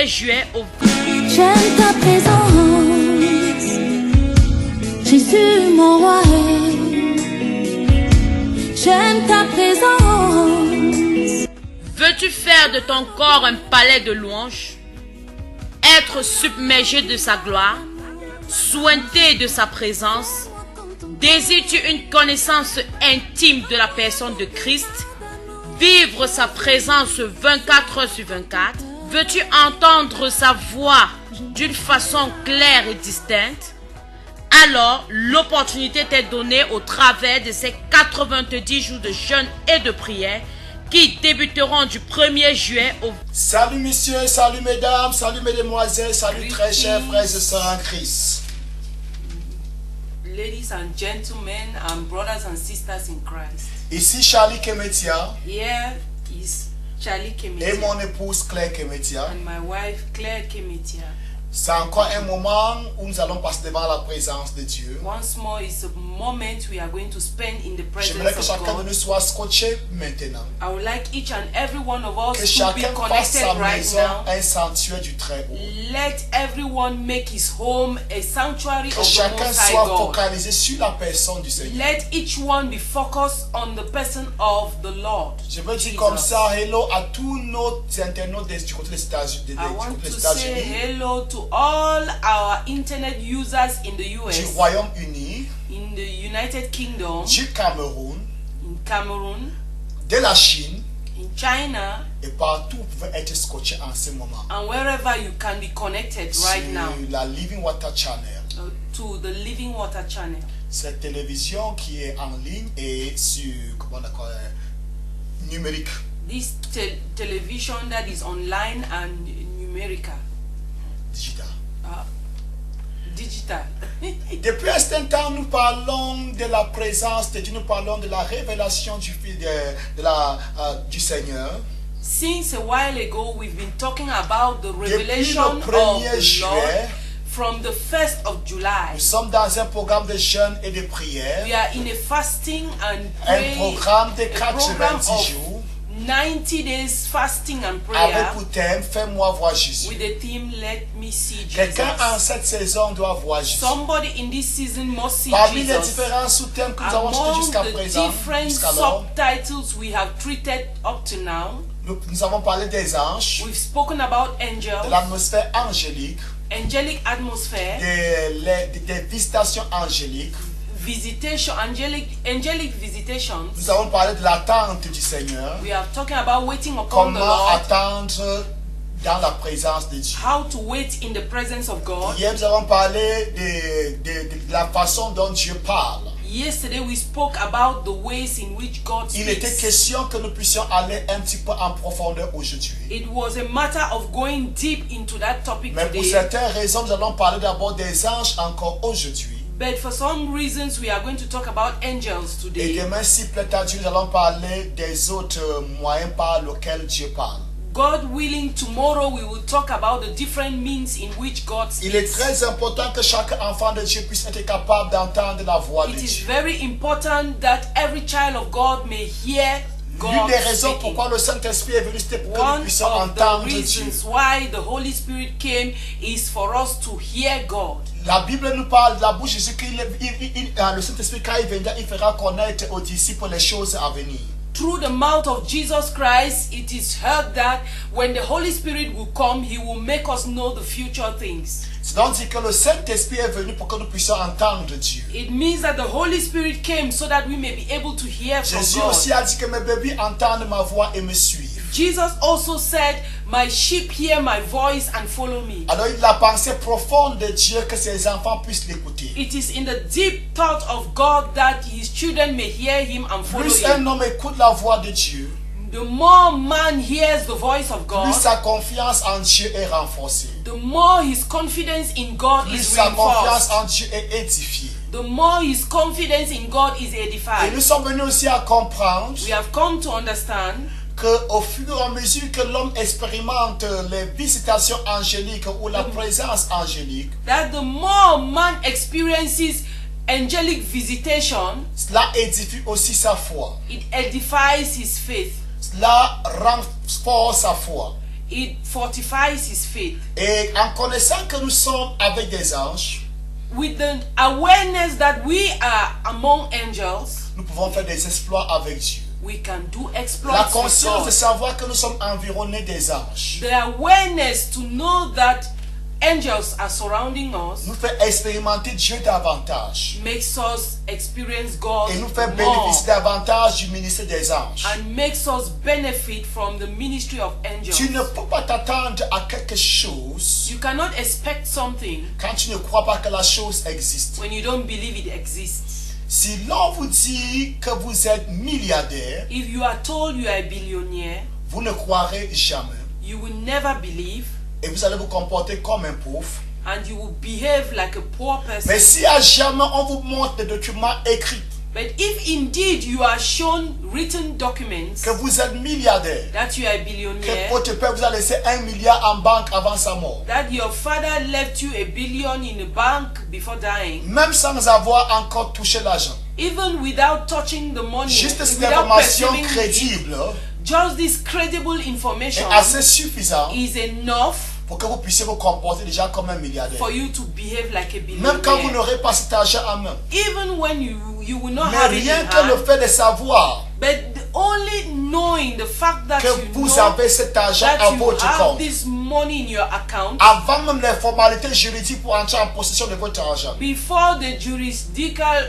1er juillet au... J'aime ta présence, Jésus mon roi. J'aime ta présence. Veux-tu faire de ton corps un palais de louanges? Être submergé de sa gloire? Sointé de sa présence? Désires-tu une connaissance intime de la personne de Christ? Vivre sa présence 24 heures sur 24? Veux-tu entendre sa voix d'une façon claire et distincte? Alors, l'opportunité t'est donnée au travers de ces 90 jours de jeûne et de prière qui débuteront du 1er juillet au... Salut messieurs, salut mesdames, salut mesdemoiselles, salut très chers frères et sœurs en Christ. Ladies and gentlemen and brothers and sisters in Christ. Ici Charlie Kemetia. Here is Charlie Kemetia. Et mon épouse Claire Kemetia. And my wife Claire Kemetia. C'est encore un moment où nous allons passer devant la présence de Dieu. Once more, it's a moment we are going to spend in the J'aimerais que presence of chacun de God. nous soit scotché maintenant. I would like each and every one of Que us to be chacun fasse sa connected right maison now. un sanctuaire du Très-Haut. Let everyone make his home a sanctuary Que of the chacun Most High soit God. focalisé sur la personne du Seigneur. Let each one be focused on the person of the Lord. Je veux dire Jesus. comme ça, hello à tous nos internautes du côté des États-Unis. I want to say hello to all our internet users in the Du US, Royaume-Uni, in the United Kingdom, du Cameroun, in Cameroon, de la Chine in China, et partout vous pouvez être scotché en ce moment. and wherever you can be connected right now Sur la Living Water Channel. to the Living Water Channel. Cette télévision qui est en ligne et sur, comment on appelle, numérique. This television that is online and numerical, Digital. digital. Depuis un certain temps, nous parlons de la présence de Dieu, nous parlons de la révélation du Seigneur. Since a while ago, we've been talking about the Depuis revelation le of 1er the juillet, Lord from the 1st of July. nous sommes dans un programme de jeûne et de prière, We are in a fasting and un prayer, programme de a program 90 of jours, 90 days fasting and avec prayer pour thème Fais-moi voir Jésus. with the theme Let Me See Quelqu'un en Jesus. cette saison doit voir Jésus. Somebody in this season must see Parmi les Jesus. différents sous-thèmes que nous avons traités Among jusqu'à the présent, different jusqu'alors, subtitles we have treated up to now, nous avons parlé des anges, we've spoken about de angels, l'atmosphère angélique, angelic atmosphere, des visitations angéliques. angelic visitations. Nous avons parlé de l'attente du Seigneur. We are talking about waiting upon the Comment Lord, attendre dans la présence de Dieu. how to wait in the presence of God. Hier, nous avons parlé de la façon dont Dieu parle. Yesterday we spoke about the ways in which God Il était speaks. question que nous puissions aller un petit peu en profondeur aujourd'hui. It was a matter of going deep into that topic Mais pour today. certaines raisons, nous allons parler d'abord des anges encore aujourd'hui. But for some reasons we are going to talk about angels Et today. demain, si plaît à Dieu, nous allons parler des autres moyens par lesquels Dieu parle. God willing, tomorrow we will talk about the different means in which God Il est speaks. très important que chaque enfant de Dieu puisse être capable d'entendre la voix de It is Dieu. very important that every child of God may hear L'une God des raisons speaking. pourquoi le Saint-Esprit est venu, c'était pour que nous One puissions of the entendre Dieu. reasons why the Holy Spirit came is for us to hear God. La Bible nous parle de la bouche de Jésus que le Saint-Esprit, quand il viendra, il fera connaître aux disciples les choses à venir. Through the mouth of Jesus Christ, it is heard that when the Holy Spirit will come, He will make us know the future things. C'est donc dit que le Saint-Esprit est venu pour que nous puissions entendre Dieu. It means that the Holy Spirit came so that we may be able to hear from Jésus God. aussi a dit que mes bébés entendent ma voix et me suivent. Jesus also said, "My sheep hear my voice and follow me." Alors la pensée profonde de Dieu que ses enfants puissent l'écouter. It is in the deep thought of God that His children may hear Him and follow Plus Him. un homme écoute la voix de Dieu, The more man hears the voice of God, plus sa confiance en Dieu est renforcée. the more his confidence in God Plus is sa confiance reinforced. en Dieu est édifiée. The more his confidence in God is Et edified. nous sommes venus aussi à comprendre We have come to understand qu'au fur et à mesure que l'homme expérimente les visitations angéliques ou la présence angélique, that the more man experiences angelic visitation, cela édifie aussi sa foi. it edifies his faith. Cela renforce sa foi. it fortifies his faith. Et en connaissant que nous sommes avec des anges, With the awareness that we are among angels, nous pouvons faire des exploits avec Dieu. we can do La exploits with conscience de God. savoir que nous sommes environnés des anges The awareness to know that angels are surrounding us nous fait expérimenter Dieu davantage makes us experience God et nous fait more bénéficier davantage du ministère des anges. and makes us benefit from the ministry of angels. Tu ne peux pas t'attendre à quelque chose You cannot expect something quand tu ne crois pas que la chose existe. when you don't believe it exists. Si l'on vous dit que vous êtes milliardaire, If you are told you are a billionaire, vous ne croirez jamais you will never believe et vous allez vous comporter comme un pauvre. and you will behave like a poor person. Mais si à jamais on vous montre des documents écrits But if indeed you are shown written documents que vous êtes milliardaire, that you are a que billionaire, votre père vous a laissé 1 milliard en banque avant sa mort, that your father left you a billion in a bank before dying, même sans avoir encore touché l'argent, even without touching the money, juste cette without information perceiving it, crédible just this credible information est assez suffisante is enough pour que vous puissiez vous comporter déjà comme un milliardaire. for you to behave like a Même quand vous billionaire. n'aurez pas cet argent en main. Even when you will not Mais have it rien in que le hand, fait de savoir but only knowing the fact that que you vous know avez cet argent à that you votre have compte, this money in your account, avant même les formalités juridiques pour entrer en possession de votre argent, before the jurisdictional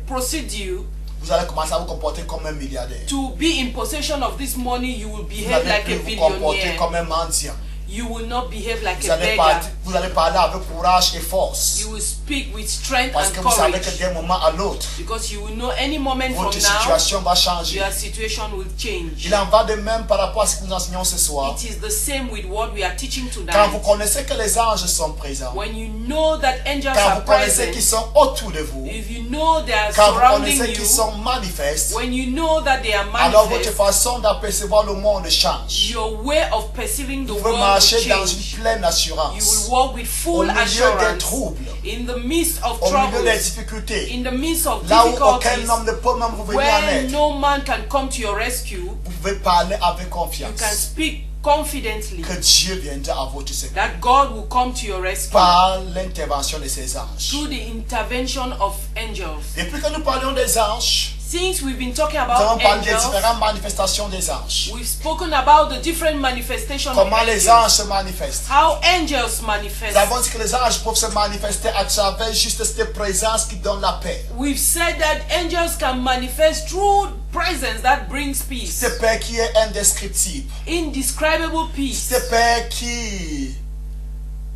procedure vous allez commencer à vous comporter comme un milliardaire. to be in possession of this money, you will Vous behave n'allez like a plus vous comporter billionaire. comme un mendiant. You will not behave like Vous a allez, beggar. vous allez parler avec courage et force. You will speak with strength Parce and que vous savez que courage, d'un moment à l'autre, because you will know any moment from votre now situation va changer. your situation will change. Il en va de même par rapport à ce que nous enseignons ce soir. It is the same with what we are teaching Quand vous tonight. connaissez que les anges sont présents, When you know that angels quand are vous connaissez qu'ils present, sont autour de vous, if you know they are quand vous surrounding connaissez qu'ils you, sont manifestes, when you know that they are alors votre manifest, façon d'apercevoir le monde change. your way of perceiving the Vous pouvez world will marcher dans change. une pleine You will assurance. walk with Au full milieu des assurance troubles, in the midst of au milieu des troubles, difficultés, in the midst of là où aucun difficulties, homme ne peut même vous venir en where aide, no man can come to your rescue. vous pouvez parler avec You can confiance speak confidently que Dieu viendra à votre secours that God will come to your rescue par l'intervention de ses anges. through the intervention of angels. Depuis que nous parlions des anges, Since we've been talking nous avons about parlé des angels, différentes manifestations des anges. we've spoken about the different manifestations of Comment les angels. anges se manifestent. How angels Nous manifest. avons dit que les anges peuvent se manifester à travers juste cette présence qui donne la paix. We've said that angels can manifest through presence that brings peace, Cette paix qui est indescriptible. indescribable peace, Cette paix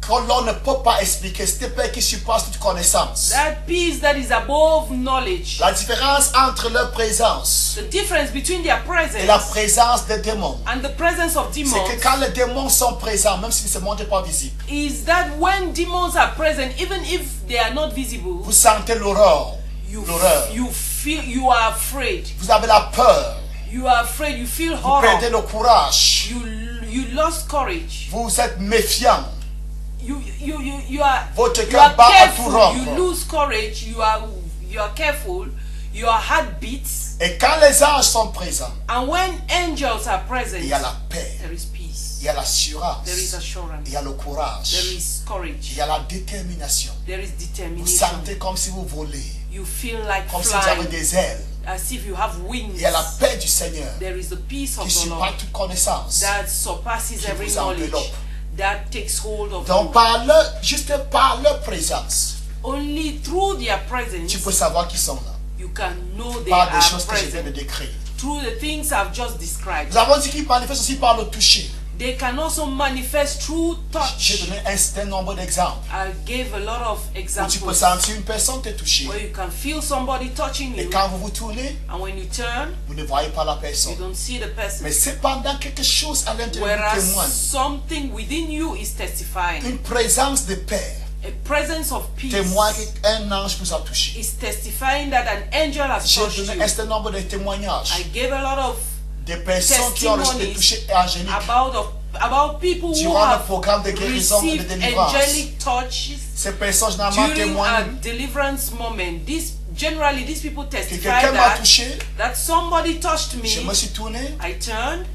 que l'on ne peut pas expliquer. Cette paix qui surpasse toute connaissance. that peace that is above knowledge. La différence entre leur présence The difference between their et la presence présence des démons, and the presence of c'est demons que quand les démons sont présents, même s'ils ne se montrent pas visibles, is that when demons are present, even if they are not visible, vous sentez l'horreur. you L'horreur. you are afraid. Vous avez la peur. You are afraid. You feel Vous perdez horror. le courage. You lost courage. Vous êtes méfiant. You are Votre you cœur are bat à tout careful. rompre. You lose courage. You are careful. Your heart beats. Et quand les anges sont présents, And when angels are present, il y a la paix, there is peace. il y a l'assurance, There is assurance. il y a le There courage, is courage. il y a la détermination. There is Vous determination. sentez comme si vous volez, You feel like comme si vous avez flying, des ailes. as if you have wings. Il y a la paix du Seigneur There is the peace of qui the surpasse Lord toute connaissance. that surpasses Qui every vous knowledge, enveloppe. that takes hold of Donc you. juste par leur présence, Only through their presence tu peux savoir qu'ils sont là. you can know they Par des are choses que je viens de present. décrire. Through the things I've just described. Nous avons dit qu'ils manifestent aussi par le toucher. They can also manifest through J'ai touch. donné un certain nombre d'exemples. I gave a lot of Où tu peux examples sentir une personne te toucher. where you can feel somebody touching Et you, quand vous vous tournez, and when you turn, vous ne voyez pas la you personne. don't see the person. Mais cependant, quelque chose à l'intérieur vous Whereas témoigne. something within you is testifying. Une présence de paix A presence of peace témoigne qu'un ange vous a touché. is testifying that an angel has J'ai touched donné you. un certain nombre de témoignages I gave a lot of de personnes qui ont reçu des touchés angéliques about people who durant le have programme de guérison et de received délivrance. angelic touches Ces personnes généralement during a témoignent deliverance moment. Generally, these people que testify quelqu'un m'a that touché, somebody touched je me me. suis tourné, I turned,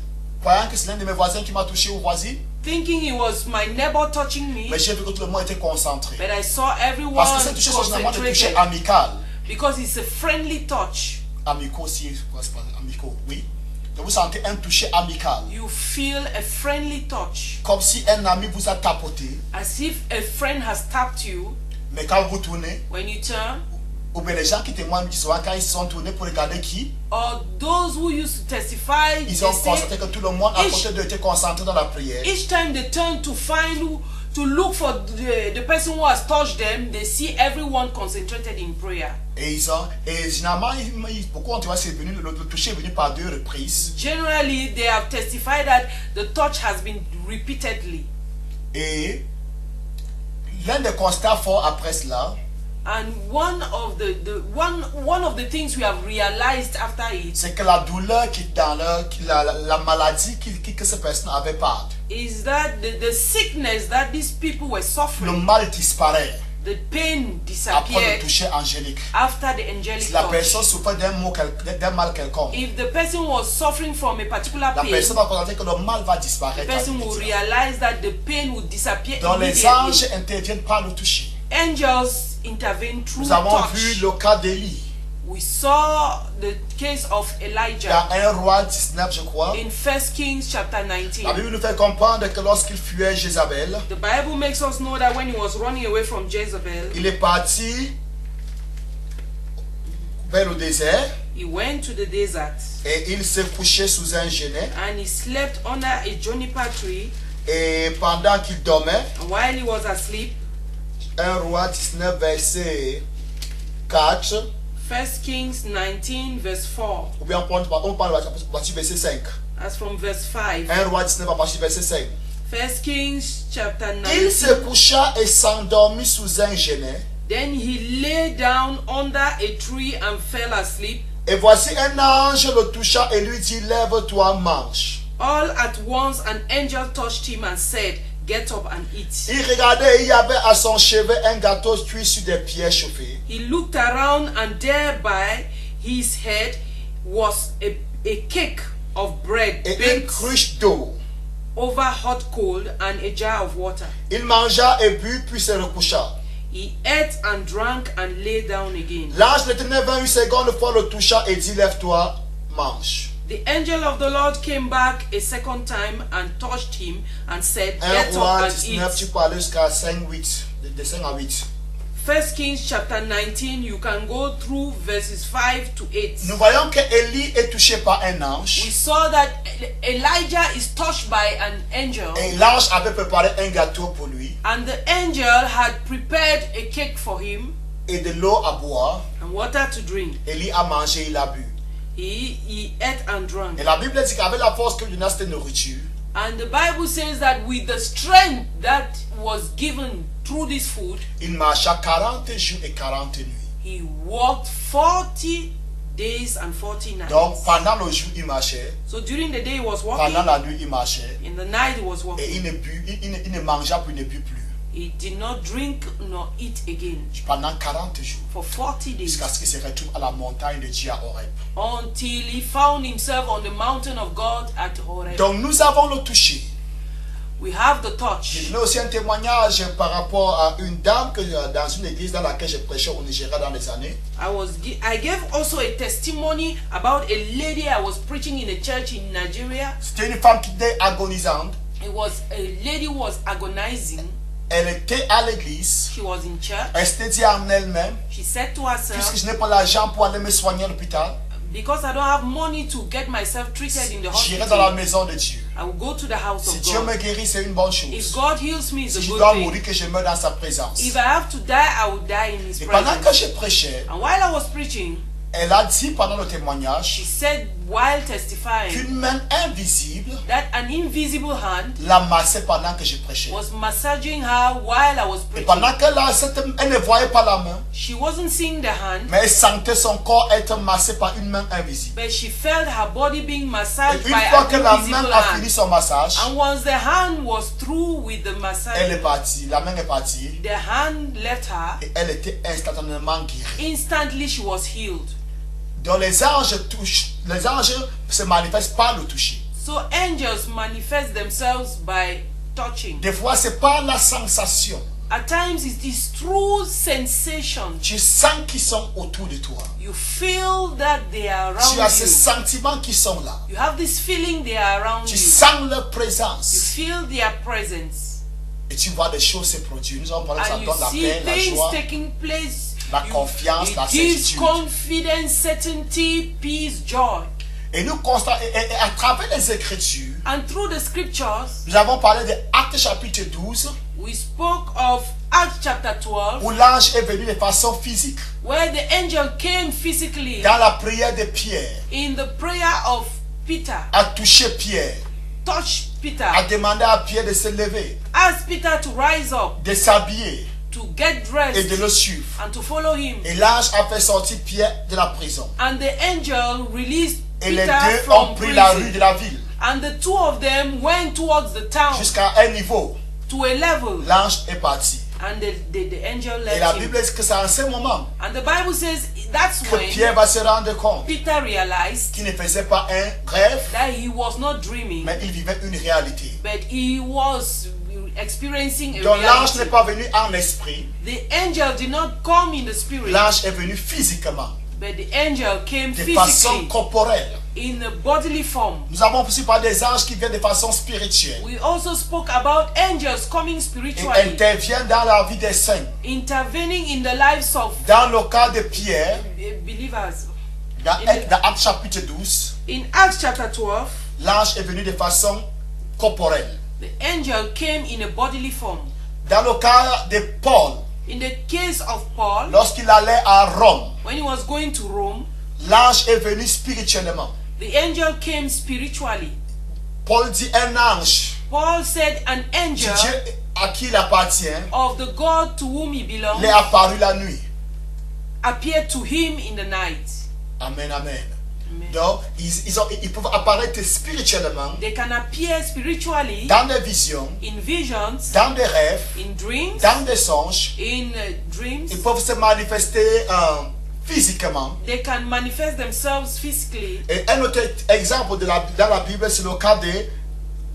croyant que c'est l'un de mes voisins qui m'a touché ou voisine. thinking it was my neighbor touching me. Mais j'ai vu que tout le monde était concentré. But I saw everyone Parce que c'est toucher sont généralement des toucher concentrated amical. because it's a friendly touch. Amicaux aussi, c'est pas amicaux, oui. Donc vous sentez un toucher amical. You feel a friendly touch, Comme si un ami vous a tapoté. as if a friend has tapped you. Mais quand vous tournez, When you turn, ou bien les gens qui témoignent du soir, quand ils se sont tournés pour regarder qui, or those who used to testify, ils they ont constaté say, que tout le monde à côté d'eux était concentré dans la prière. each time they turn to find who, to look for the person who has touched them, they see everyone concentrated in prayer. Et généralement, pourquoi on te voit, c'est venu, le toucher est venu par 2 reprises. Generally, they have testified that the touch has been repeatedly. Et l'un des constats forts après cela, And one of the things we have realized after it c'est que la douleur qui est dans la maladie que ces personnes avaient pas, is that the sickness that these people were le suffering, mal disparaît the pain après le disappeared toucher angélique. after the angelic Si la touch. personne souffre d'un mal quelconque, If the person was suffering from a particular la pain, personne va constater que le mal va the disparaître. person will realize that the pain would disappear Donc les anges immediately. interviennent par le toucher. Angels intervene through Nous avons vu touch. le cas d'Élie. We saw the case of Dans Elijah 1 roi 19, je crois. in 1 Kings chapter La 19. Bible nous fait comprendre que lorsqu'il fuyait Jézabel, The Bible makes us know that when he was running away from Jezebel, il est parti vers le désert he went to the desert et il s'est couché sous un genêt. and he slept under a juniper tree. Et pendant qu'il dormait, And while he was asleep, 1 roi 19, verset 4, 1 Kings 19 verse 4, ou bien on parle à partir du verset 5. as from verse 5. 1 roi 19 à partir du verset 5. 1 Kings chapter Il 19. se coucha et s'endormit sous un genêt. Then he lay down under a tree and fell asleep. Et voici un ange le toucha et lui dit, lève-toi, mange. All at once an angel touched him and said, get up and eat. Il regardait et il y avait à son chevet un gâteau cuit sur des pierres chauffées. He looked around and there by his head was a cake of bread Et une baked cruche d'eau. over hot coal and a jar of water. Il mangea et but, puis se recoucha. He ate and drank and lay down again. L'ange de l'Éternel vint une seconde fois, le toucha et dit, lève-toi, mange. The angel of the Lord came back a second time and touched him and said, 1 get roi up and 19, tu eat. peux aller jusqu'à 5, 8. De 5 à 8. 1 Kings chapter 19, you can go through verses 5 to 8. Nous voyons que Élie est touché par un We ange. saw that Elijah is touched by an angel, Et l'ange avait préparé un gâteau pour lui and the angel had prepared a cake for him et de l'eau à boire. and water to drink. Élie a mangé, il a bu. He ate and drank. Et la Bible dit qu'avec la force que lui donne cette nourriture, And the Bible says that with the strength that was given through this food, il marcha 40 jours et 40 nuits. he walked 40 days and 40 nights. Donc pendant le jour, il marchait. So during the day he was walking, Pendant la nuit, il marchait. in the night he was Et walking. il ne mangea plus, il ne but plus. He did not drink nor eat again Pendant 40 jours. for 40 days Jusqu'à ce qu'il se retrouve à la montagne de Dieu à Horeb. until he found himself on the mountain of God at Horeb. Donc nous avons le toucher. We have the J'ai touch. donné aussi un témoignage par rapport à une dame que, dans une église dans laquelle je prêchais au Nigeria dans les années. I gave also a testimony about a lady I was preaching in a church in Nigeria. C'était une femme qui était agonisante. It was a lady who was agonizing. Elle était à l'église. She was in church. Elle s'était dit en elle-même, She said to puisque herself, je n'ai pas l'argent pour aller me soigner à l'hôpital, because I don't have money to get myself treated in the j'irai dans la hospital, maison de Dieu. I will go to the house Si of Dieu me God. guérit, c'est une bonne If chose. God heals me, it's Si a je good dois thing. mourir, que je meure dans sa présence. If I have to die, I will die in His Et pendant que presence. je prêchais, And while I was preaching, elle a dit pendant le she témoignage said while testifying qu'une main invisible that an invisible hand la massait pendant que je prêchais. was massaging her while I was Et preaching. pendant qu'elle elle ne voyait pas la main, She wasn't seeing the hand, mais elle sentait son corps être massé par une main invisible. but she felt her body being Et massaged une by fois que an la invisible main a fini hand. son massage, And once the hand was through with the elle est massage, partie, la main est partie the hand left her. et elle était instantanément guérie. Instantly she was healed. Donc les anges se manifestent par le toucher. So angels manifest themselves by touching. Des fois, c'est pas la sensation. At times it is through sensation. Tu sens qu'ils sont autour de toi. You feel that they are around Tu as ces you. sentiments qui sont là. You have this feeling they are around Tu you. sens leur You présence. feel their presence. Et tu vois des choses se produire. Nous avons parlé que ça And you donne la see paix, la things joie. taking place. la confiance, la It gives certitude. confidence, certainty, peace, joy. Et nous constatons, et à travers les Écritures, And through the scriptures, nous avons parlé de Actes chapitre 12, we spoke of Acts chapter 12, où l'ange est venu de façon physique, where the angel came physically dans la prière de Pierre, in the prayer of Peter, a touché Pierre, touched Peter, a demandé à Pierre de se lever, asked Peter to rise up, de s'habiller to get et de dressed, le suivre. and to follow him. Et l'ange a fait sortir Pierre de la prison. And the angel released Et les Peter deux ont from pris la rue prison. de la ville. And the two of them went towards the town Jusqu'à un niveau, to a level. l'ange est parti. And the angel Et la left Bible him. dit que c'est en ce moment And the Bible says that's que when Pierre va se rendre compte Peter realized qu'il ne faisait pas un rêve, that he was not dreaming, mais il vivait une réalité. but he was experiencing a Donc l'ange reality. n'est pas venu en esprit, The angel did not come in the spirit, l'ange est venu physiquement, but the angel came de façon physically corporelle. in a bodily form. Nous avons aussi parlé des anges qui viennent de façon spirituelle We also spoke about angels coming et spiritually, interviennent dans la vie des saints. intervening in the lives of Dans le cas de Pierre, believers. dans Actes chapitre 12, In Acts chapter 12, l'ange est venu de façon corporelle. the angel came in a bodily form. Dans le cas de Paul, In the case of Paul, lorsqu'il allait à Rome, when he was going to Rome, l'ange est venu spirituellement. the angel came spiritually. Paul dit un ange Paul said an du angel Dieu à qui il appartient, of the God to whom he belongs il est apparu la nuit. appeared to him in the night. Amen, amen. Amen. Donc, ils peuvent apparaître spirituellement They can appear spiritually dans des visions, in visions, dans des rêves, in dreams, dans des songes. in dreams. Ils peuvent se manifester physiquement. They can manifest themselves physically. Et un autre exemple dans la Bible, c'est le cas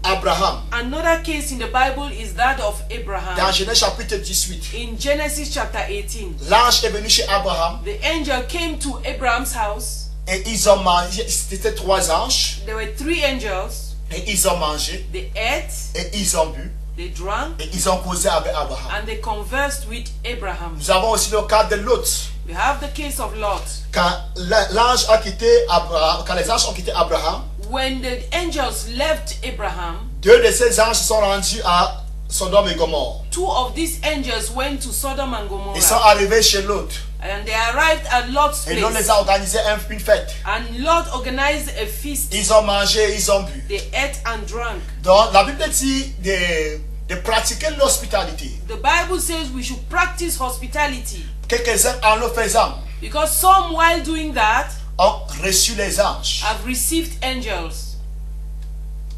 d'Abraham. Another case in the Bible is that of Dans Abraham. Genèse chapitre 18, In Genesis chapter 18, l'ange est venu chez Abraham the angel came to Abraham's house. et ils ont mangé. C'était 3 anges There were 3 angels. et ils ont mangé They ate, et ils ont bu they drank, et ils ont causé avec Abraham. and they conversed with Abraham. Nous avons aussi le cas de Lot. We have the case of Lot. Quand l'ange a quitté Abraham, quand les anges ont quitté Abraham, When the angels left Abraham, 2 de ces anges se sont rendus à Sodome et Gomorrhe. 2 of these angels went to Sodom and Ils sont Gomorrah, arrivés chez Lot and they arrived at Lot's et Lot les place. a organisé une fête. And Lot organized a feast. Ils ont mangé, ils ont bu. They ate and drank. Donc la Bible dit de pratiquer l'hospitalité. The Bible says we should practice hospitality, Quelques-uns en le faisant because some, while doing that, ont reçu les anges. have received angels.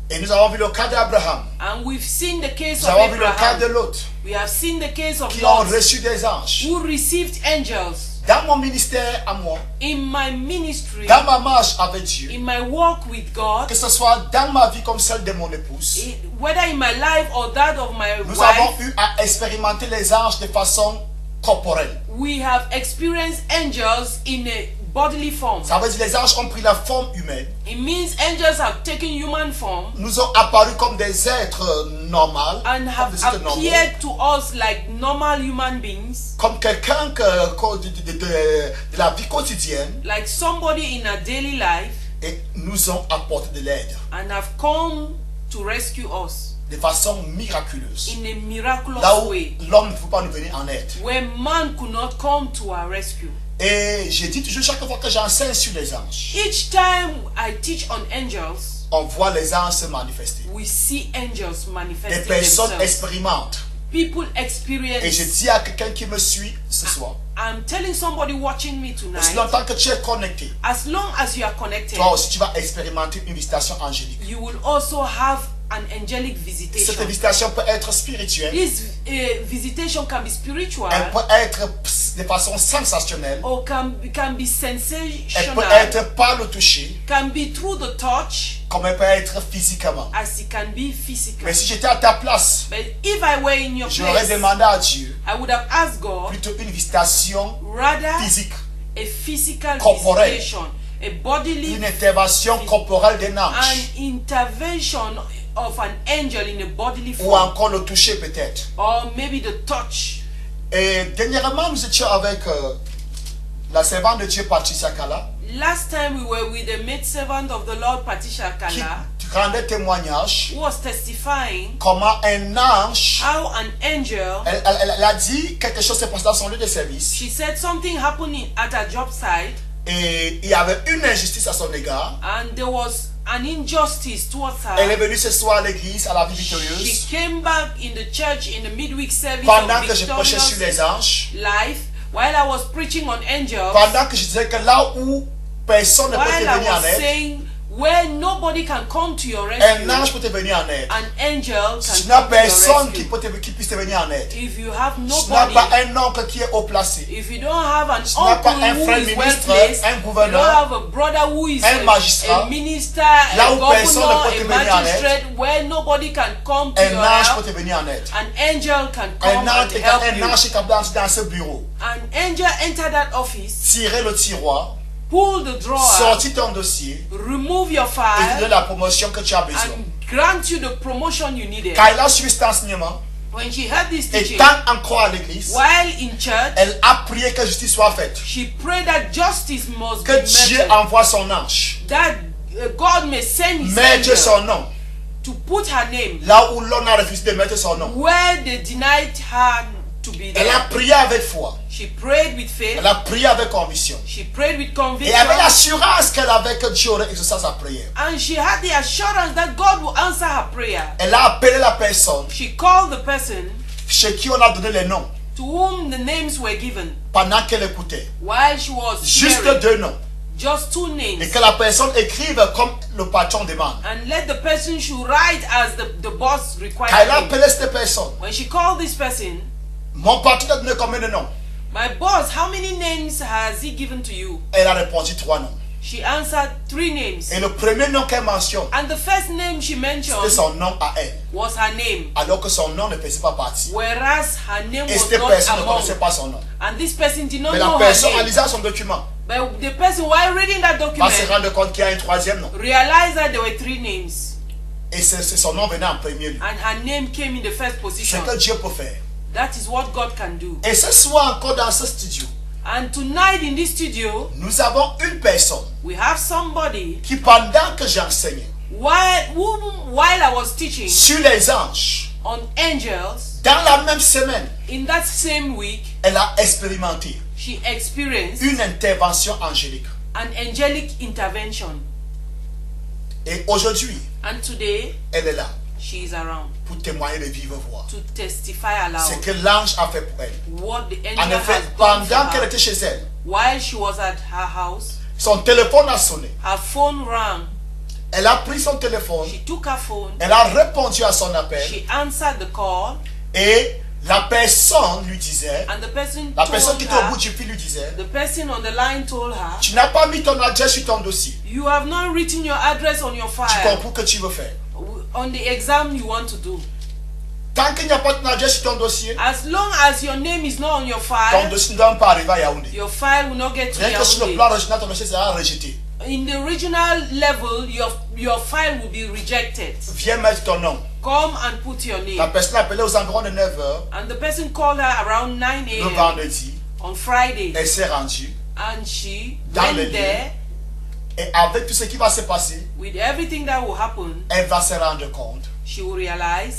Et nous avons vu le cas d'Abraham. And we've seen the case Nous of avons vu le cas de Abraham. Lot We have seen the case of qui ont Lot, reçu des anges. who received angels. Dans mon ministère à moi, In my ministry, dans ma marche avec Dieu, in my walk with God, que ce soit dans ma vie comme celle de mon épouse, whether in my life or that of my nous avons wife, eu à expérimenter les anges de façon corporelle. we have experienced angels in a bodily form. Ça veut dire que les anges ont pris la forme humaine, It means angels have taken human form nous ont apparu comme des êtres normaux, and comme have des êtres normaux, appeared to us like normal human beings, comme quelqu'un de la vie quotidienne, like somebody in a daily life, et nous ont apporté de l'aide and have come to rescue us de façon miraculeuse. in a miraculous Là où way, l'homme ne peut pas nous venir en aide. where man could not come to our rescue. Et je dis toujours, chaque fois que j'enseigne sur les anges, Each time I teach on angels, on voit les anges se manifester. we see angels Des manifesting personnes themselves. expérimentent. People Et je experience. dis à quelqu'un qui me suit ce soir, I'm telling somebody watching me aussi tonight, longtemps que tu es connecté, as long as you are connected, toi aussi tu vas expérimenter une visitation angélique. you will also have an angelic Cette visitation. visitation peut être spirituelle. This visitation can be spiritual Elle peut être de façon sensationnelle. or can be Elle peut sensational, être par le toucher, can be through the touch, comme elle peut être physiquement. as it can be physical. Mais si j'étais à ta place, But if I were in your j'aurais place, demandé à Dieu I would have asked God plutôt une visitation rather physique, a physical corporelle. visitation, a bodily, une intervention corporelle d'un an ange, intervention of an angel in a bodily ou form, encore le toucher peut-être. or maybe the touch. Et dernièrement, nous étions avec la servante de Dieu Patricia Kala, Last time we were with the maidservant of the Lord, Patricia qui Kala, rendait témoignage who was testifying comment un ange, how an angel, elle a dit quelque chose s'est passé dans son lieu de service, she said something happened at a job site, et il y avait une injustice à son égard. and there was an injustice towards Elle est her. venue ce soir à l'église, à la vie She victorieuse, came back in the church in the midweek service pendant of que je prêchais sur Victorious les anges, Life, while I was preaching on angels, pendant que je disais que là où personne ne peut te while I venir en was aide, saying where nobody can come to your un rescue, ange peut te venir en aide. an angel Si tu can n'as come to your personne qui, rescue. qui puisse te venir en aide, If you have si tu n'as pas nobody, un oncle qui est haut placé, if you don't have an tu n'as pas uncle un who frère is well ministre, placed, un you don't gouverneur, have a brother who is un magistrat, a minister, là a où personne ne governor, peut te a venir en aide, magistrate, where nobody can come to un your ange help, peut te venir en aide. an angel can Un come ange and est help un you. ange est capable dans ce bureau, An angel entered that office, tirer le tiroir, pull the drawer, sortir ton dossier remove your et te donner file, la promotion que tu as besoin. and grant you the promotion you needed. Quand elle a suivi cet enseignement, When she heard this teaching, étant encore à l'église, while in church, elle a prié que justice soit faite, she prayed that justice must be que Dieu met, envoie son ange, that God may send his mettre angel son nom, to put her name là où l'on a refusé de mettre son nom. where they denied her to be Elle a there. prié avec foi, She prayed with faith, elle a prié avec conviction, she prayed with et conviction, avec l'assurance qu'elle avait que Dieu aurait exaucé sa prière. and she had the assurance that God will answer her prayer. Elle a appelé la personne She called the person chez qui on a donné les noms to whom the names were given pendant qu'elle écoutait. while she was Juste hearing, 2 noms. just 2 names, Et que la personne écrive comme le patron demande. and let the person should write as the boss required. Quand elle a him. appelé cette personne, When she called this person, mon patron a donné combien de noms? my boss, how many names has he given to you? Elle a répondu 3 noms. She answered 3 names. Et le premier nom qu'elle mentionne, And the first name she c'était mentioned son nom à elle. was her name, Alors que son nom ne faisait pas partie. whereas her name Et was cette not personne ne among. connaissait pas son nom. And this person did not Mais know la her personne, en name. lisant son document, But the person, while reading that va se document, rendre compte qu'il y a un 3e nom. realized that there were 3 names. Et son nom venait en premier lieu. And her name came in the first C'est position. ce que Dieu peut faire. That is what God can do. Et ce soir encore dans ce studio, And tonight in this studio, nous avons une personne we have somebody, qui pendant que j'enseignais while I was teaching sur les anges, on angels, dans la même semaine, in that same week, elle a expérimenté she experienced une intervention angélique. an angelic intervention. Et aujourd'hui, And today, elle est là she is around pour témoigner de vive voix. to testify Ce aloud que l'ange a fait pour elle. what the En angel effet, has done for pendant qu'elle her. était chez elle, While she was at her house, son téléphone a sonné. her phone rang. Elle a pris son téléphone, She took her phone, elle a répondu à son appel she answered the call, et la personne lui disait, and the person la personne told qui était au bout her, du fil lui disait, the person on the line told her, tu n'as pas mis ton adresse sur ton dossier. you have not written your address on your Tu file comprends que tu veux faire. on the exam you want to do. Tant qu'il n'y a pas ton adresse sur ton dossier, As long as your name is not on your ton file, dossier ne doit pas arriver à Yaoundé. your file will not get to Rien que sur le Yaoundé. plan régional, ton dossier sera rejeté. In the regional level, your file will be rejected. Viens mettre ton nom. Come and put your La name. personne a appelé aux environs de 9h And the person called her around 9 le a.m. vendredi. on Friday, Elle s'est rendue. and she Dans le went there Et avec tout ce qui va se passer, with everything that will happen. elle va se rendre compte She will realize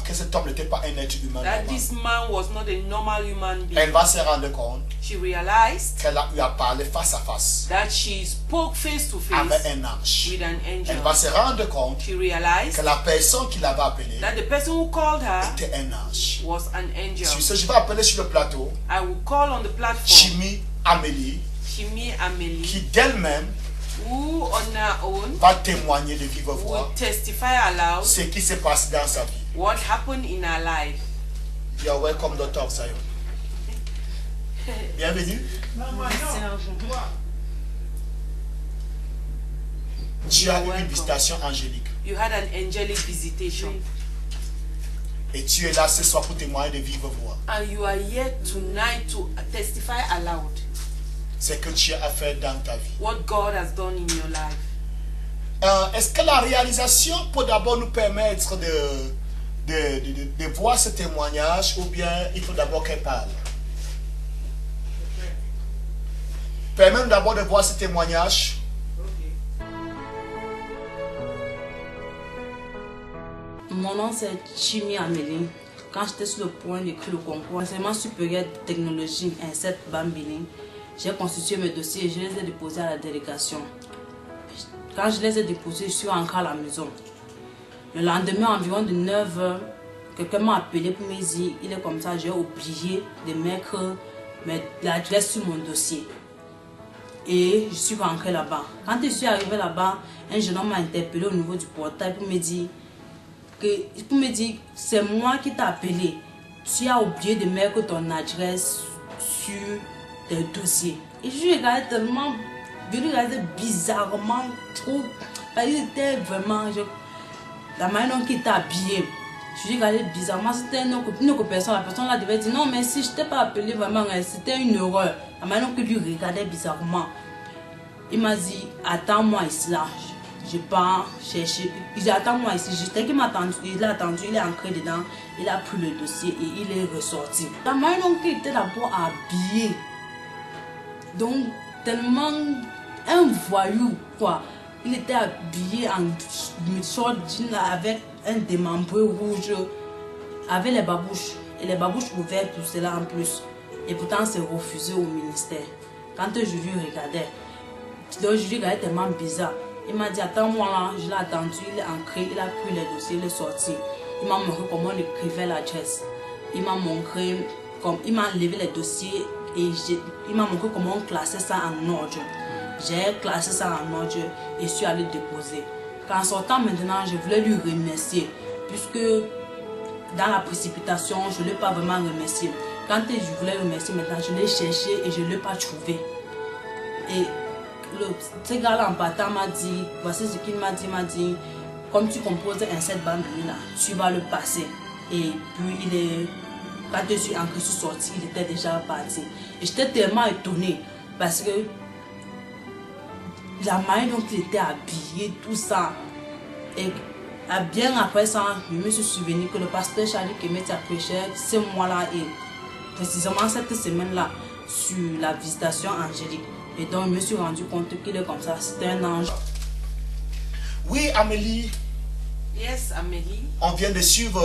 que cet homme n'était pas un être humain that normal. this man was not a normal human Elle being. va se rendre compte She realized qu'elle a eu à parler face à face that she spoke face to avec face un ange. with an Elle angel. va se rendre compte She realized que la personne qui l'avait appelée that the person who called her était un ange. was an angel. Sur ce, je vais appeler sur le plateau I will call on the platform Chimie Amélie, Shimi Amelie, qui d'elle-même who on their own va témoigner de vive voix will testify aloud ce qui se passe dans sa vie. what happened in our life. You are welcome, Dr. Sayon. Bienvenue. Tu as eu une visitation angélique. You had an angelic visitation. Et tu es là ce soir pour témoigner de vive voix. And you are here tonight to testify aloud C'est que tu as fait dans ta vie. what God has done in your life. Est-ce que la réalisation peut d'abord nous permettre de voir ce témoignage ou bien il faut d'abord qu'elle parle? Permets-nous d'abord de voir ce témoignage. Mon nom c'est Chimi Amélie. Quand j'étais sur le point d'écrire le concours enseignement supérieur de technologie INSET Bambili, j'ai constitué mes dossiers et je les ai déposés à la délégation. Quand je les ai déposés, je suis rentrée à la maison. Le lendemain, environ de 9h, quelqu'un m'a appelé pour me dire, il est comme ça, j'ai oublié de mettre l'adresse sur mon dossier. Et je suis rentrée là-bas. Quand je suis arrivée là-bas, un jeune homme m'a interpellé au niveau du portail pour me dire c'est moi qui t'ai appelé. Tu as oublié de mettre ton adresse sur tes dossiers. Et je regardais tellement, je regardais bizarrement trop. Il était vraiment, la manière dont il était habillé. Je regardais bizarrement, c'était une autre personne. La personne là devait dire non, mais si je t'ai pas appelé vraiment, c'était une erreur. La manière dont il lui regardait bizarrement. Il m'a dit attends-moi ici là. Je pars chercher. Il dit attends-moi ici. J'étais qu'il m'a attendu. Il a attendu, il est entré dedans. Il a pris le dossier et il est ressorti. La manière dont il était d'abord habillé. Donc, tellement un voyou, quoi. Il était habillé en short jean avec un démembré rouge, avec les babouches. Et les babouches ouvertes pour cela en plus. Et pourtant, c'est refusé au ministère. Quand je lui regardais, donc je lui regardais tellement bizarre. Il m'a dit attends-moi là, je l'ai attendu, il est entré, il a pris les dossiers, il est sorti. Il m'a montré comment on écrivait l'adresse. Il m'a montré, il m'a enlevé les dossiers et il m'a montré comment on classait ça en ordre. J'ai classé ça en ordre et je suis allé déposer. En sortant maintenant, je voulais lui remercier puisque dans la précipitation, je ne l'ai pas vraiment remercié. Quand je voulais remercier maintenant, je l'ai cherché et je ne l'ai pas trouvé. Et ce gars-là en partant m'a dit, voici ce qu'il m'a dit, comme tu composes un set Bambili là, tu vas le passer. Et puis quand je suis entré, je suis sorti, il était déjà parti. Et j'étais tellement étonnée parce que la manière dont il était habillé, tout ça. Et bien après ça, je me suis souvenu que le pasteur Charlie Kemet a prêché ce mois-là et précisément cette semaine-là sur la visitation angélique. Et donc, je me suis rendu compte qu'il est comme ça. C'était un ange. Oui, Amélie. Yes, Amélie. On vient de suivre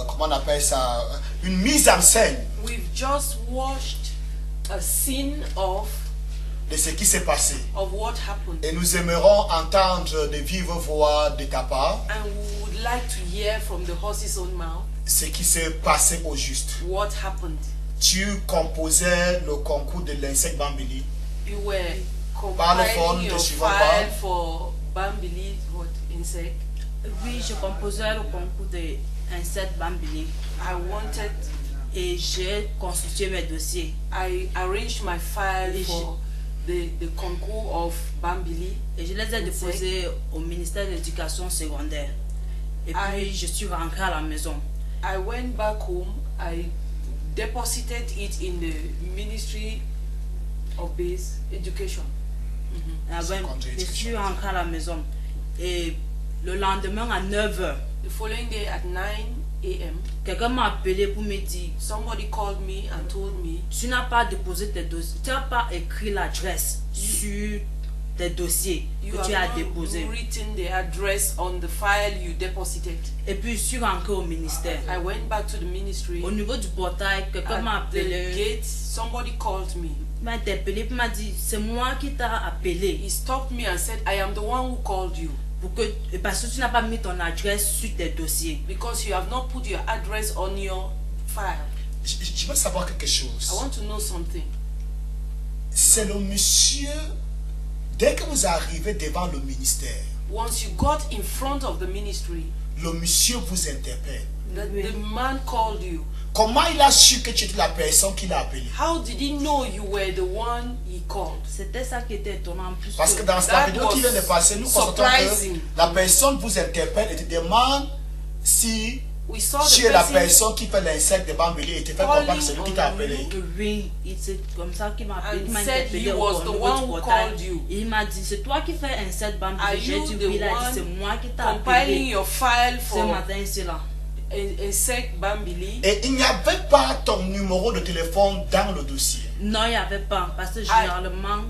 comment on appelle ça, une mise en scène. We've just watched a scene de ce qui s'est passé. Of what happened. Et nous aimerons entendre de vive voix de ta part. And we would like to hear from the horse's own mouth. Ce qui s'est passé au juste. What happened. Tu composais le concours de l'INSET Bambili. You were compiling your file for Bambili, what, INSET? Oui, je composais le concours de INSET Bambili. I wanted, et j'ai constitué mes dossiers. I arranged my file for the concours of Bambili. Et je les ai déposés au ministère de l'Éducation secondaire. Et puis je suis rentrée à la maison. I went back home. I deposited it in the Ministry of Base Education. Je suis rentrée à la maison. Et le lendemain à 9h, the following day at 9 a.m., quelqu'un m'a appelé pour me dire, somebody called me and told me, tu n'as pas déposé tes dossiers, tu n'as pas écrit l'adresse sur tes dossiers que tu as déposés. You have written the address on the file you deposited. Et puis je suis rentrée au ministère. I went back to the ministry. Au niveau du portail, quelqu'un m'a appelé. At the gate, somebody called me. Il m'a interpellé et m'a dit, c'est moi qui t'ai appelé. He stopped me and said, I am the one who called you. Parce que tu n'as pas mis ton adresse sur tes dossiers. Because you have not put your address on your file. Je veux savoir quelque chose. I want to know something. C'est le monsieur Dès que vous arrivez devant le ministère, once you got in front of the ministry, le monsieur vous interpelle. the man called you. Comment il a su que tu étais la personne qu'il a appelée? How did he know you were the one he called? C'était ça qui était étonnant en plus. Parce que dans la That vidéo qui vient de passer, nous constatons surprising. que la personne vous interpelle et te demande si We saw tu the es la person personne qui fait l'insecte de Bambélé et te fait comprendre que c'est lui qui t'a appelé. Oui, c'est comme ça qu'il m'a appelé. And Il m'a said interpellé he au was the niveau one du who portail. called you. Et il m'a dit, c'est toi qui fais un set bambou. Are J'ai you dit the oui, il a dit, one c'est moi qui t'a compiling appelé your file ce for matin ici là. insect Bambili? Et il n'y avait pas ton numéro de téléphone dans le dossier. Non, il n'y avait pas. Parce que généralement,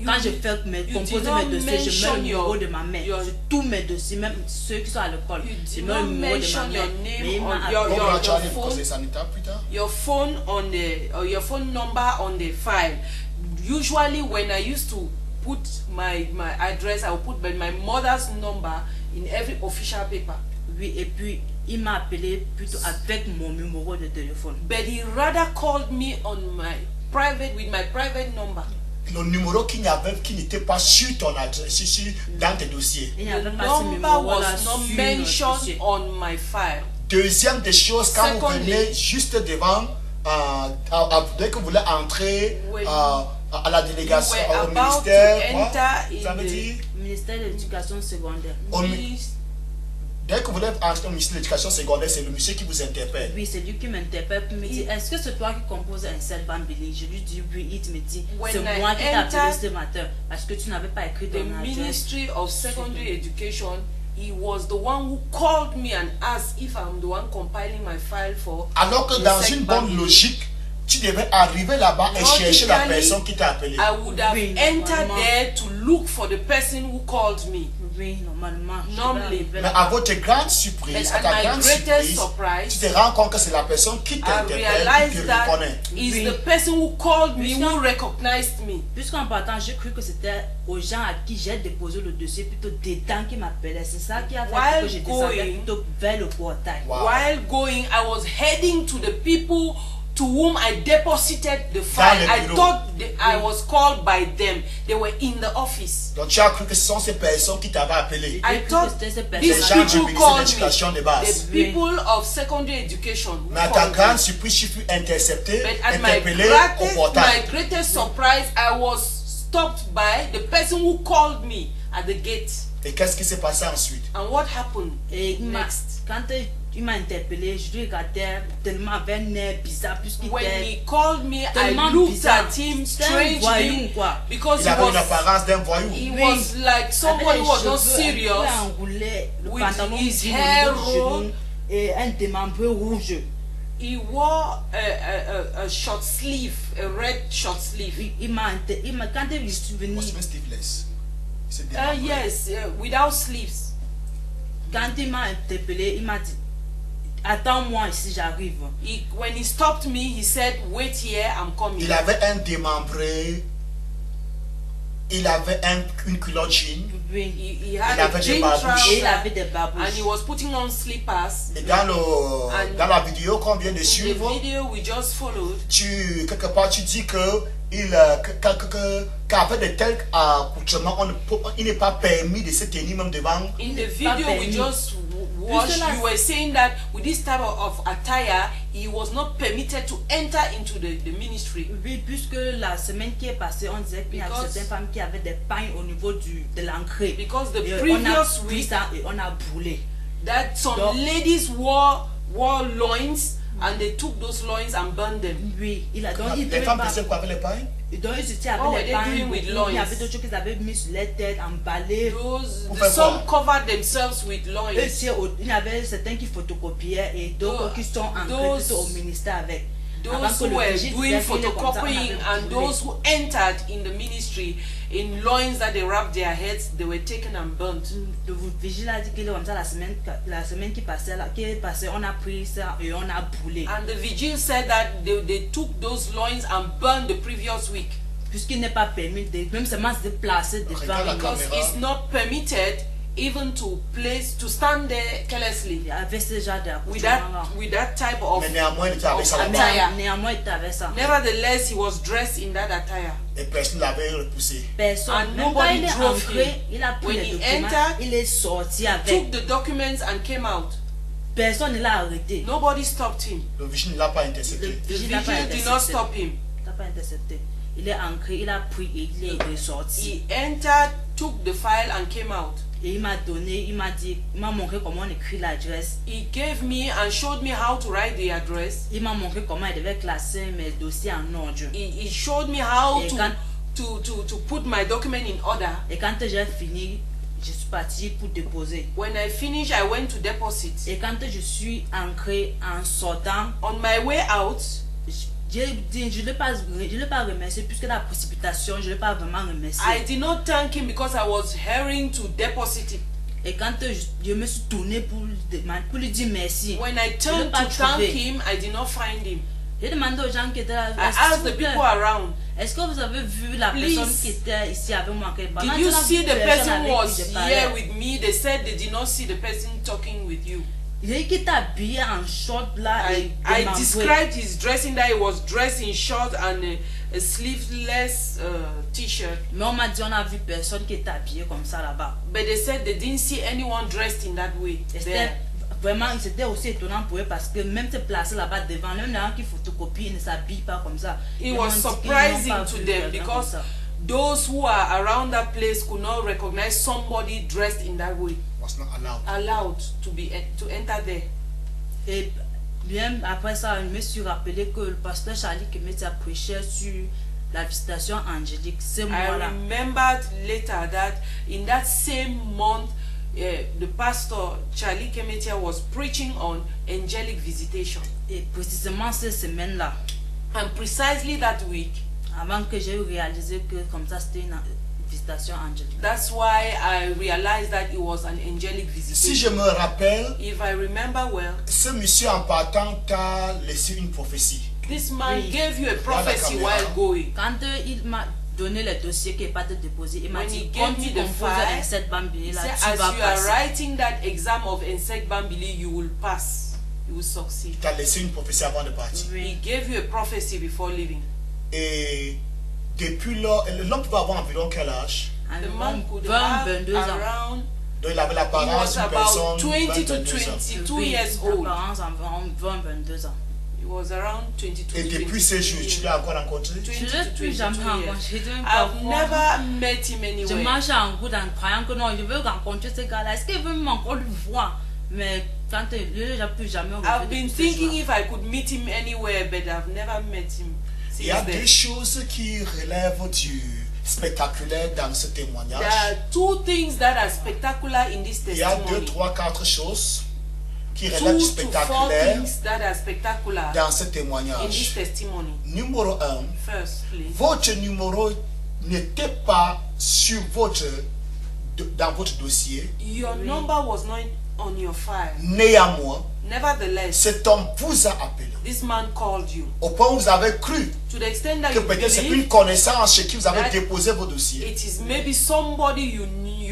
quand je fais composer mes dossiers, je mets le numéro de ma mère. Sur tous mes dossiers, même ceux qui sont à l'école. Je mets le numéro de ma mère. Mais il m'a appelé. Comment tu as dit que c'est sanitaire plus tard? Your phone on the or your phone number on the file. Usually when I used to put my address, I would put my mother's number in every official paper. Oui, et puis il m'a appelé plutôt avec mon numéro de téléphone. But he rather called me on my private with my private number. Le numéro qui n'était pas sur ton adresse, dans tes dossiers. Il n'y avait The pas ce number numéro là was not sur le mentioned dossier. on my file. Deuxième des choses, quand vous Secondly, venez juste devant, dès que vous voulez entrer when à la délégation, you were au about ministère, to quoi, enter ça in veut the dire, Ministère de l'éducation secondaire. dès que vous voulez entrer au ministère de l'éducation secondaire, c'est le monsieur qui vous interpelle. Oui, c'est lui qui m'interpelle pour me dire, est-ce que c'est toi qui composes un set Bambili? Je lui dis oui, il me dit, When c'est I moi qui t'ai appelé entered ce matin parce que tu n'avais pas écrit the ton adresse. Ministry of Secondary Education, he was the one who called me and asked if I'm the one compiling my file for. Alors que dans insect une bonne Bambili. logique, tu devais arriver là-bas et chercher la Logically, personne qui t'a appelé. I would have Oui, entered normalement. there to look for the person who called me. Oui, normalement. je Normally. vais arriver Mais là-bas. à votre grande surprise, But à at ta my grande greatest surprise, tu surprise, te rends compte que c'est la personne qui I t'interpelle, qui realized te that reconnaît. is Oui. the person who called me Puisqu'en- who recognized me. Puisqu'en partant, j'ai cru que c'était aux gens à qui j'ai déposé le dossier plutôt dedans qui m'appelaient. C'est ça qui a fait While que je descendais going- plutôt vers le portail. Wow. While going, I was heading to the people to whom I deposited the Dans file. le I bureau. thought I was called by them. They were in the office. Donc tu as cru que ce sont ces personnes qui t'avaient appelé. J'ai I cru thought que c'était ces these Les personnes-là. gens du people ministère de called l'éducation de me. base. The people of secondary education who Mais à ta called grande me. surprise, tu fus intercepté, But at interpellé au my portail. greatest surprise, I was stopped by the person who called me at the gate. Et qu'est-ce qui s'est passé ensuite? And what happened Et next? quand il m'a interpellé, je lui regardais tellement avec un air bizarre puisqu'il When était he called me, I tellement looked bizarre. at him C'était un voyou strangely quoi. because Il he avait une was apparence d'un voyou. he Oui. was like somebody Avec who les was not cheveux un serious. peu enroulés, le with pantalon his bleu hair au niveau du genou rolled. et un démembré rouge. He wore a short sleeve, a red short sleeve. Quand il est venu, Moi, c'est sleeveless. C'est démembré. Yes, without sleeves. quand il m'a interpellé, il m'a dit, attends-moi ici, j'arrive. When he stopped me, he said, "Wait here, I'm coming." Il avait un démembré. Il avait une culotte jean. Oui. He Il had avait a des jean babouches. Et il trouser avait des babouches. and he was putting on slippers. Et dans la vidéo qu'on vient de In the suivre, video we just followed, quelque part tu dis que qu'avec de tels accoutrements, il n'est pas permis de se tenir même devant. in the Pas video we permis. just watched, Puisque la- you were saying that with this type of attire, he was not permitted to enter into the ministry. Oui, puisque la semaine qui est passée, on disait qu'il y avait Because- certaines femmes qui avaient des pagnes au niveau de l'entrée. Because the Et previous on a pris week, ça et on a brûlé. that some Donc- ladies wore loins and they took those loins and burned them. Oui, il a donc il Les devait femmes pas. faisaient quoi avec les pailles? Donc ils étaient What were avec les they pagnes. doing with Il y loins? avait d'autres choses qu'ils avaient mis sur les têtes, emballées. Pour faire Some quoi? covered themselves with loins. Eux aussi, il y avait certains qui photocopiaient et d'autres qui sont entrés Those- plutôt au ministère avec. Avant Those que who le were régime doing disait qu'il est comme ça, on photocopying avait and brûlé. those who entered in the ministry in loins that they wrapped their heads, they were taken and burnt. Le vigile a dit qu'il est comme ça la semaine qui passait, on a pris ça et on a brûlé. And the vigil said that they took those loins and burned the previous week. Puisqu'il n'est pas permis de même seulement se déplacer devant Regarde la une caméra. Because it's not permitted even to stand there carelessly Il avait ce genre with d'accoutrement-là. with that type of Mais néanmoins, il était avec ça attire. là-bas. Mais néanmoins, il était avec ça. Nevertheless, he was dressed in that attire. Et personne ne l'avait repoussé. Personne, And même quand nobody il est drove entré, him. il a pris When les he documents, entered, il est sorti avec. Took the documents and came out. Personne ne l'a arrêté. Nobody stopped him. Le vigile ne l'a pas Le intercepté. The vigile n'a pas vigil did not intercepté. stop him. Il n'a pas intercepté. Il est entré, il a pris et il est sorti. He entered, took the file and came out. Et il m'a donné, il m'a dit, il m'a montré comment on écrit l'adresse. He gave me and showed me how to write the address. Il m'a montré comment il devait classer mes dossiers en ordre. He showed me how Et to put my document in order. Et quand j'ai fini, je suis parti pour déposer. When I finished, I went to deposit. Et quand je suis entré en sortant, On my way out, j'ai dit, je ne l'ai pas remercié puisque la précipitation, je ne l'ai pas vraiment remercié. I did not thank him because I was hurrying to deposit it. Et quand je me suis tourné pour lui dire merci, When I je l'ai turned pas to thank trouvé. him, I did not find him. J'ai demandé aux gens qui étaient là, I asked the people around, est-ce que vous avez vu la Please. personne qui était ici avec moi? did you see the person who was here with me? They said they did not see the person talking with you. Il était habillé en short là et I demandé. described his dressing that he was dressed in short and a sleeveless t-shirt. Mais on m'a dit on a vu personne qui était habillé comme ça là-bas. But they said they didn't see anyone dressed in that way Et c'était there. vraiment, c'était aussi étonnant pour eux parce que même se placer là-bas devant, même les gens qui photocopient, ils ne s'habillent pas comme ça. It Ils m'ont was dit qu'ils n'ont surprising pas to vu them quelqu'un comme because ça. those who are around that place could not recognize somebody dressed in that way, Was not allowed. allowed to enter there. Et bien après ça, je me suis rappelé que le pasteur Charlie Kemet a prêché sur la visitation angélique. Ce I mois-là. remembered later that in that same month, the pastor Charlie Kemetia was preaching on angelic visitation. Et précisément cette semaine-là, And precisely that week, avant que j'ai réalisé que comme ça c'était une visitation angélique. that's why I realized that it was an angelic Si je visitation. me rappelle, If I remember well, ce monsieur en partant t'a laissé une prophétie. this man Oui. gave you a prophecy caméra. while going. Quand il m'a donné le dossier qui est pas de déposer, il m'a When dit he quand gave tu me the composes file, un set bambini He là, said, tu as vas you are passer. writing that exam of Ensek Bambili, you will pass. You will succeed. Il t'a laissé une prophétie avant de partir. He Oui. gave you a prophecy before leaving. Et depuis là, l'homme pouvait avoir environ quel âge? The Environ man could 20, have 22 ans. around, Donc il avait he l'apparence was d'une personne about 20 to 22 ans. 22 Oui, years old. apparence environ 20, 22 ans. He was around 22 Et to depuis 22 ces jours, tu years. l'as encore rencontré? 20 Je ne to l'ai plus 22 jamais years. rencontré. Je ne I've sais pas. never met him Je anywhere. marche en route en croyant que non, je veux rencontrer ce gars-là. Est-ce qu'il veut encore le voir? Mais quand je n'ai plus jamais revu I've been depuis ce thinking jour-là. if I could meet him anywhere, but I've never met him Il y a since deux then. choses qui relèvent du spectaculaire dans ce témoignage. There are two things that are spectacular in this Il y a deux, testimony. trois, quatre choses qui relèvent du 2 to 4 spectaculaire things that are spectacular dans ce in this témoignage. testimony. Numéro 1, Firstly, votre numéro n'était pas dans votre dossier. your number was not on your file. Néanmoins, Nevertheless, cet homme vous a appelé. this man called you Au point où vous avez cru to the extent that que you peut-être c'est believe une connaissance chez qui vous avez that déposé vos dossiers it is maybe somebody you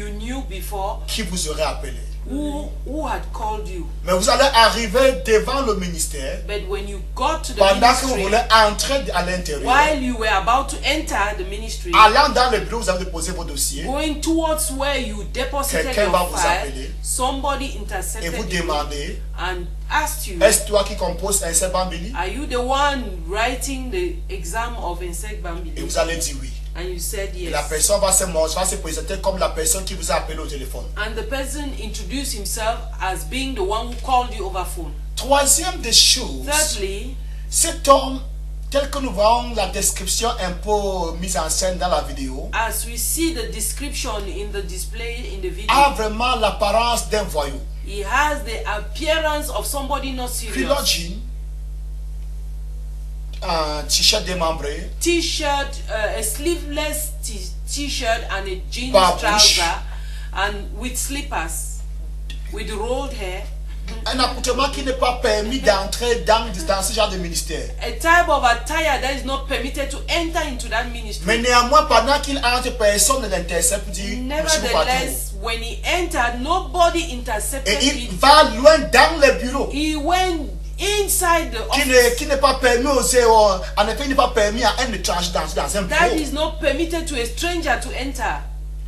knew before qui vous aurait appelé. who had called you. Mais vous allez arriver devant le ministère But when you got to the pendant que vous ministry, voulez entrer à l'intérieur. while you were about to enter the ministry, Allant dans le bureau où vous avez déposé vos dossiers going towards where you deposited Quelqu'un va your vous file, appeler somebody et vous intercepted you demandez, and asked you, est-ce toi qui composes un Bambili? are you the one writing the exam of Ensek Et Bambili? vous allez dire oui. And you said Et la yes. personne va se présenter comme la personne qui vous a appelé au téléphone. And the person introduced himself as being the one who called you over phone. Troisième des choses, Thirdly, cet homme, tel que nous voyons la description un peu mise en scène dans la vidéo, as we see the description in the display in the video, a vraiment l'apparence d'un voyou. he has the appearance of somebody not Culotte serious. jean, un t-shirt démembré, T-shirt, a sleeveless t-shirt and a jeans Babouche. trouser, and with slippers, with rolled hair. un accoutrement qui n'est pas permis d'entrer dans ce genre de ministère. A type of attire that is not permitted to enter into that ministry. Mais néanmoins, pendant qu'il entre, personne ne l'intercepte, dit, monsieur, vous partez où? Nevertheless, when he entered, nobody Et intercepted il him. va loin dans le bureau. He went inside the Qui office. n'est pas permis aux en effet, il n'est pas permis à un étranger dans un That bureau. is not permitted to a stranger to enter.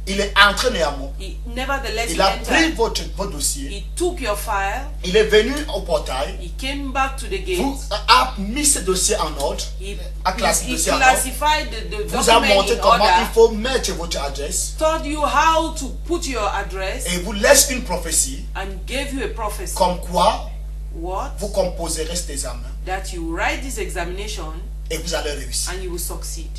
Il est entré néanmoins. Nevertheless, Il he a pris entered. vos dossiers. He took your file. Il est venu au portail. He came back to the gate. Vous a mis ce dossier en ordre. He A classifié he le dossier en ordre. classified the Vous a document montré in comment il order. faut mettre votre adresse. Taught you how to put your address Et vous laisse une prophétie. and gave you a prophecy. Comme quoi, What? vous composerez cet examen. That you write this examination Et vous allez réussir. and you will succeed.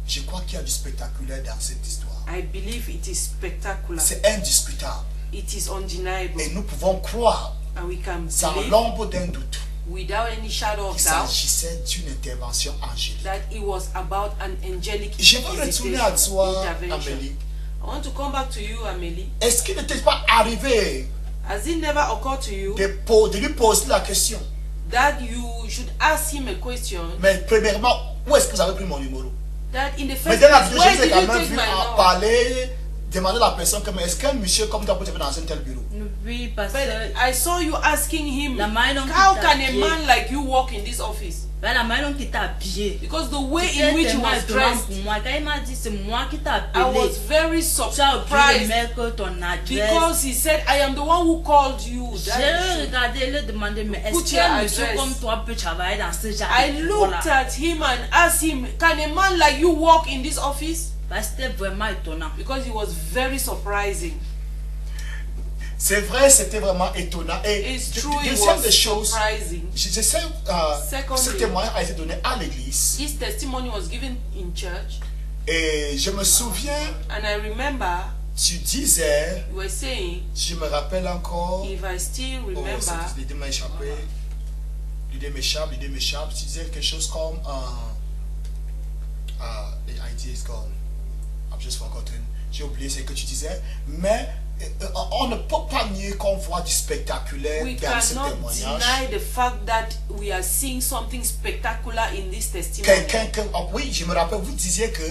Je crois qu'il y a du spectaculaire dans cette histoire. I believe it is spectacular. C'est indiscutable. It is undeniable. Et nous pouvons croire, And we can sans believe l'ombre d'un doute, without any shadow of qu'il doubt s'agissait d'une intervention angélique. that it was about an angelic Je veux retourner à toi, intervention. Amélie. I want to come back to you, Amélie. Est-ce qu'il n'était pas arrivé Has it never occurred to you de lui poser la question? that you should ask him a question? Mais premièrement, où est-ce que vous avez pris mon numéro? That in the Mais first dans la place, vidéo, where je vous ai did quand you même take vu my en number? parler, demander à la personne comme est-ce qu'un monsieur comme toi peut être dans un tel bureau? Oui, parce But que I saw you asking him, La manière dont how il can a t'habillait. man like you walk in this office? ben, la manière dont il t'a habillé. Because the way C'était in which he tellement was étonnant dressed, pour moi. Quand il m'a dit c'est moi qui t'ai I appelé, was very tu as oublié de surprised mettre ton adresse. because he said, I am the one who called you. That you J'ai should-" regardé et lui demandé, mais Put est-ce your qu'un monsieur address. comme toi peut travailler dans ce genre I de looked bureau-là? at him and asked him, can a man like you walk in this office? Parce que c'était vraiment étonnant. Because it was very surprising. C'est vrai, c'était vraiment étonnant. Et It's true, it deuxième was des choses, surprising. je sais, Secondly, ce témoignage a été donné à l'église. This testimony was given in church, Et je me souviens, and I remember tu disais, you were saying, je me rappelle encore, if I still oh, remember, l'idée m'a échappé, l'idée m'échappe, tu disais quelque chose comme, the idea is gone, I've just forgotten, j'ai oublié ce que tu disais, mais on ne peut pas nier qu'on voit du spectaculaire we dans ce cannot témoignage. deny the fact that we are seeing something spectacular in this testimony. Oui, je me rappelle, vous disiez que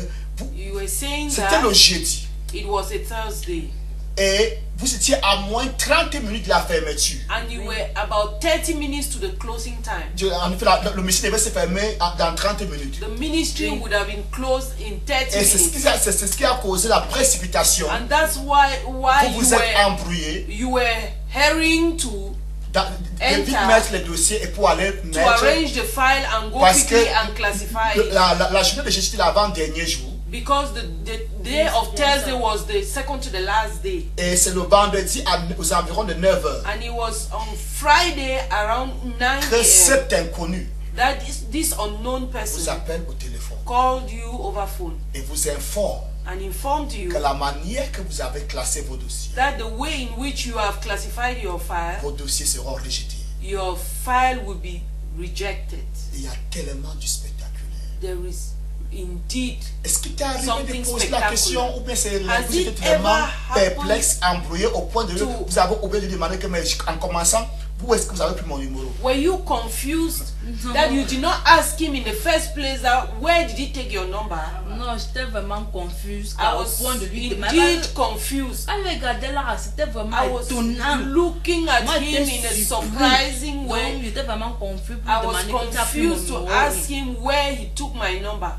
You were saying c'était that le jeudi it was a Thursday, et vous étiez à moins 30 minutes de la fermeture. and you were about 30 minutes to the closing time. En effet, le ministère devait se fermer dans 30 minutes. The ministry would have been closed in 30 Et c'est ce qui a causé la précipitation. minutes. And that's why Vous vous êtes embrouillé you were hurrying to de vite mettre les dossiers et pour aller mettre. arrange the file and go Parce quickly que and classify it. la journée de jeudi c'était l'avant-dernier jour. Because the day of Thursday was the second to the last day. Et c'est le vendredi aux environs de 9h And it was on Friday around 9 que a.m. cet inconnu that this unknown vous person appelle au téléphone called you over phone et vous informe and informed you que la manière que vous avez classé vos dossiers, that the way in which you have classified your file, vos dossiers seront rejetés. your file will be rejected. Il y a tellement du spectaculaire. There is indeed. Est-ce qu'il t'est arrivé Something de poser la spectacular. question ou bien c'est Has vous it êtes vraiment ever happened perplexe, embrouillé au point de to- vous avez oublié de demander que mais en commençant, où est-ce que vous avez pris mon numéro? Were you confused that you did not ask him in the first place that where did he take your number? Non, j'étais vraiment confuse I au was point de lui demander. indeed confused. Quand je regardais là, c'était vraiment I was étonnant. looking at Moi, him j'étais in a surpris. surprising Donc, way. j'étais vraiment confus pour I was demander que tu as pris mon confused to numéro. ask him where he took my number.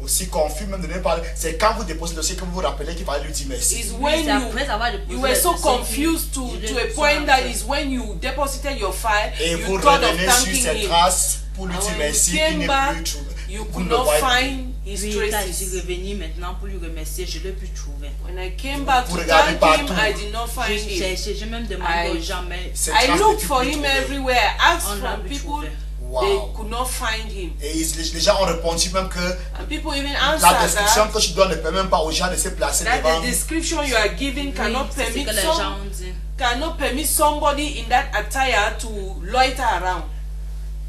Aussi confus même de ne pas parler. C'est quand vous déposez le dossier que vous vous rappelez qu'il fallait lui dire merci. Is Oui, when c'est après avoir you déposé were le so dossier confused que to je a l'ai point dit that après. is when you deposited your file, Et you vous thought of revenez sur thanking ses him. traces pour lui And dire when merci, you il came n'est back, plus trouvé. you Vous could ne le not voyez plus. find his Oui, quand je traces. suis revenue maintenant pour lui remercier, je ne l'ai plus trouvé. When I came back Vous to regardez thank him, partout. I did not find J'ai him. cherché, j'ai même demandé I- aux gens, mais Ces I traces looked n'étaient for plus him trouvées. everywhere. I asked on l'a from plus people, trouvé. Wow. they could not find him. Et les gens ont répondu même que And people even la answered description that, que tu donnes ne permet même pas aux gens de se placer that devant. the description you are giving cannot oui, c'est ce permit que les gens ont dit. cannot permit somebody in that attire to loiter around.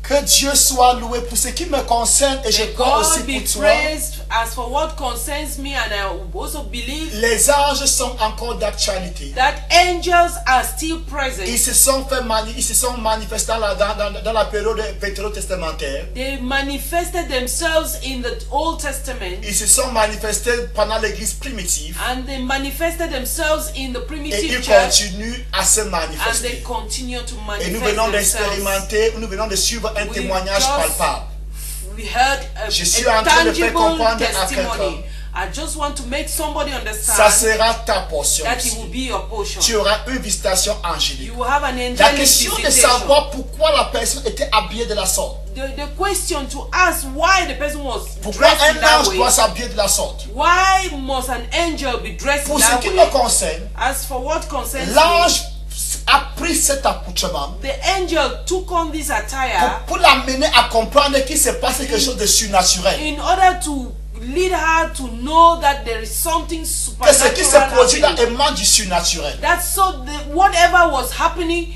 Que Dieu soit loué pour ce qui me concerne et je May crois aussi God be pour toi. praised as for what concerns me, and I also believe Les anges sont encore d'actualité. that angels are still present. Ils se sont manifestés dans la période vétérotestamentaire. They manifested themselves in the Old Testament, Ils se sont manifestés pendant l'église primitive. and they manifested themselves in the Et primitive ils church, continuent à se and they manifester. continue to Et nous manifest venons themselves. d'expérimenter, nous venons de suivre un We témoignage just- palpable. We heard Je suis a en train de faire tangible comprendre à testimony. quelqu'un. I just want to make somebody Ça understand sera ta portion that it aussi. will be your portion. Tu auras une visitation angélique. You will have an La angelic question de visitation. savoir pourquoi la personne était habillée de la sorte. The question to ask why the person was Pourquoi dressed in un that ange way. doit s'habiller de la sorte? Why must an angel be dressed in Pour ce that qui way? me concerne, As for what concerns me, l'ange a pris cet accoutrement the angel took on this attire pour l'amener à comprendre qu'il se passe quelque chose de surnaturel. in order to lead her to know that there is something Que ce qui se supernatural produit là happening. émane du surnaturel. That so whatever was happening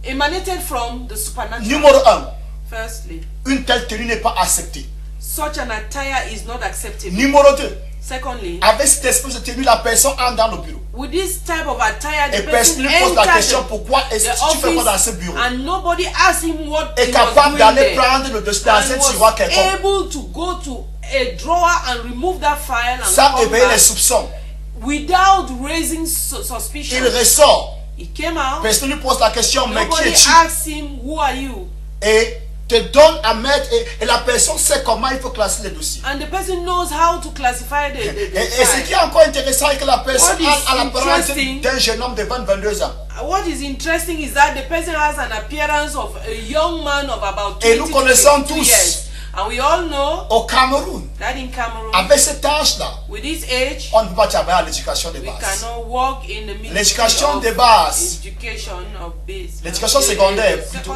emanated from the supernatural. Numéro 1, Firstly, une telle tenue n'est pas acceptée. such an attire is not acceptable. Numéro 2, Secondly, avec cette espèce de tenue, la personne entre dans le bureau. with this type of attire, Et the personne person lui pose la question enters pourquoi est-ce the que tu fais quoi dans office ce bureau. and nobody asked him what Est he was capable doing d'aller there. prendre le dossier dans And un tiroir was quelconque able to go to a drawer and remove that file and sans come éveiller les back soupçons. without raising suspicion. Il ressort. He came out. Personne lui pose la question, mais qui Nobody es-tu? asked him, who are you? Et te donne à mettre, et la personne sait comment il faut classer les dossiers. And the person knows how to classify the Et ce qui file. est encore intéressant est que la personne What is a l'apparence interesting- d'un jeune homme de 22 ans. What is interesting is that the person has an appearance of a young man of about Et 20 nous to connaissons 22 tous. years. And we all know Au Cameroun, that in Cameroon, avec cet âge-là, with this age, on ne peut pas travailler à l'éducation de we base. cannot walk in the ministry L'éducation of de base. education of base. L'éducation secondaire, plutôt.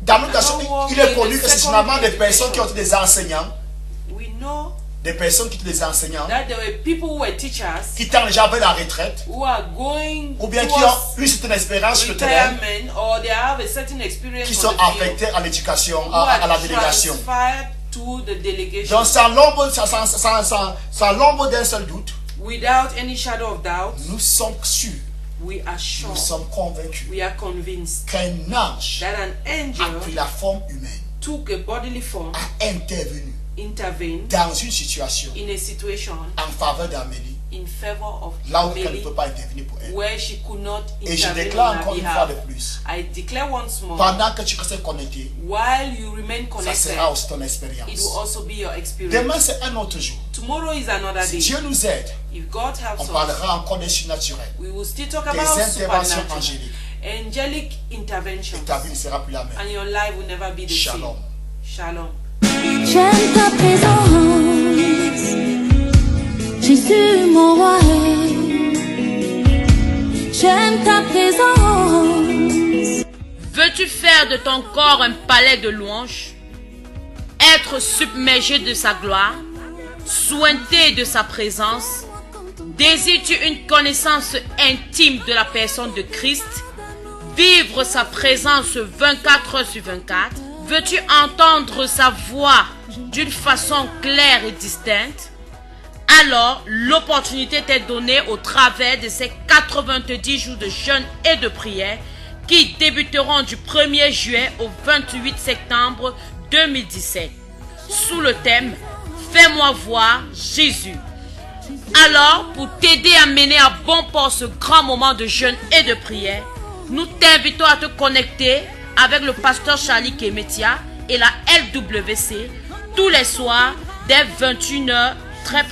Dans notre nation, il est connu que c'est généralement des personnes qui ont été des enseignants, We know des personnes qui étaient des enseignants, that there were people who were teachers qui tendent déjà vers la retraite, who are going ou bien qui ont towards une certaine expérience sur le terrain, retirement, or they have a certain experience qui on sont the field, affectés à l'éducation, who à are la délégation. transferred to the delegation. Donc sans l'ombre d'un seul doute, Without any shadow of doubt, nous sommes sûrs, we are nous sure, sommes convaincus we are convinced qu'un ange that an a angel pris la forme humaine, took a bodily form, a intervenu intervened dans une situation in a situation en faveur d'Amélie, in favor of là où elle ne Amelie, peut pas intervenir pour elle. where she could not Et je intervene déclare on encore her une fois behalf. de plus, I declare once more, pendant que tu restes connecté, while you remain ça connected, sera aussi ton it expérience. will also be your experience. Demain, c'est un autre jour. Tomorrow is another Si day. Dieu nous aide, If God helps on us, parlera encore des surnaturels, we will still talk des about interventions supernatural, angéliques. angelic interventions, Et ta vie ne sera plus la même. and your life will never be the Shalom. same. Shalom. J'aime ta présence, Jésus mon roi. J'aime ta présence. Veux-tu faire de ton corps un palais de louanges, être submergé de sa gloire, sointé de sa présence? Désires-tu une connaissance intime de la personne de Christ, vivre sa présence 24 heures sur 24? Veux-tu entendre sa voix d'une façon claire et distincte? Alors, l'opportunité t'est donnée au travers de ces 90 jours de jeûne et de prière qui débuteront du 1er juillet au 28 septembre 2017, sous le thème « Fais-moi voir Jésus ». Alors, pour t'aider à mener à bon port ce grand moment de jeûne et de prière, nous t'invitons à te connecter avec le pasteur Charlie Kemetia et la LWC tous les soirs dès 21h très précis.